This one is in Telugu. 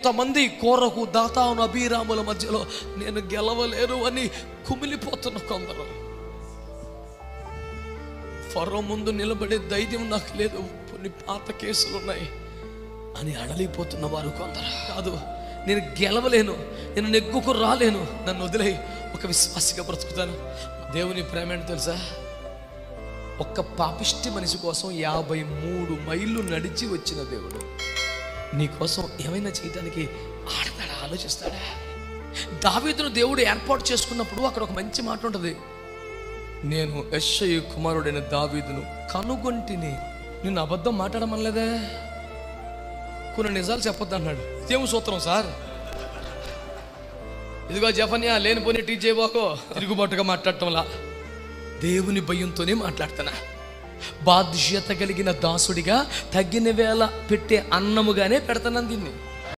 ఇంతమంది కోరకు దాతాను అభిరాముల మధ్యలో నేను గెలవలేను అని కుమిలిపోతున్న కొందరు, ఫరో ముందు నిలబడే ధైర్యం నాకు లేదు, కొన్ని పాత కేసులు ఉన్నాయి అని అడలిపోతున్న వారు కొందరు. కాదు, నేను గెలవలేను, నేను నెగ్గుకు రాలేను, నన్ను వదిలే ఒక విశ్వాసిగా బ్రతుకుతాను. దేవుని ప్రేమ ఏంటో తెలుసా? ఒక్క పాపిష్టి మనిషి కోసం 53 మైళ్ళు నడిచి వచ్చిన దేవుడు నీ కోసం ఏమైనా చేయడానికి ఆడతాడా, ఆలోచిస్తాడా? దావీదును దేవుడు ఏర్పాటు చేసుకున్నప్పుడు అక్కడ ఒక మంచి మాట ఉంటుంది, నేను యెష్షయి కుమారుడైన దావీదును కనుగొంటిని. నిన్ను అబద్ధం మాట్లాడమనలేదే, కొన్ని నిజాలు చెప్పొద్దు అన్నాడు. ఇదేం సూత్రం సార్? ఇదిగో జఫన్యా లేనిపోని టీచ్ చేయబోకో, తిరుగుబాటుగా మాట్లాడటంలా దేవుని భయంతోనే మాట్లాడుతున్నా. బాధ్యత కలిగిన దాసుడిగా తగిన వేళ పెట్టే అన్నముగానే పెడతాను దీన్ని.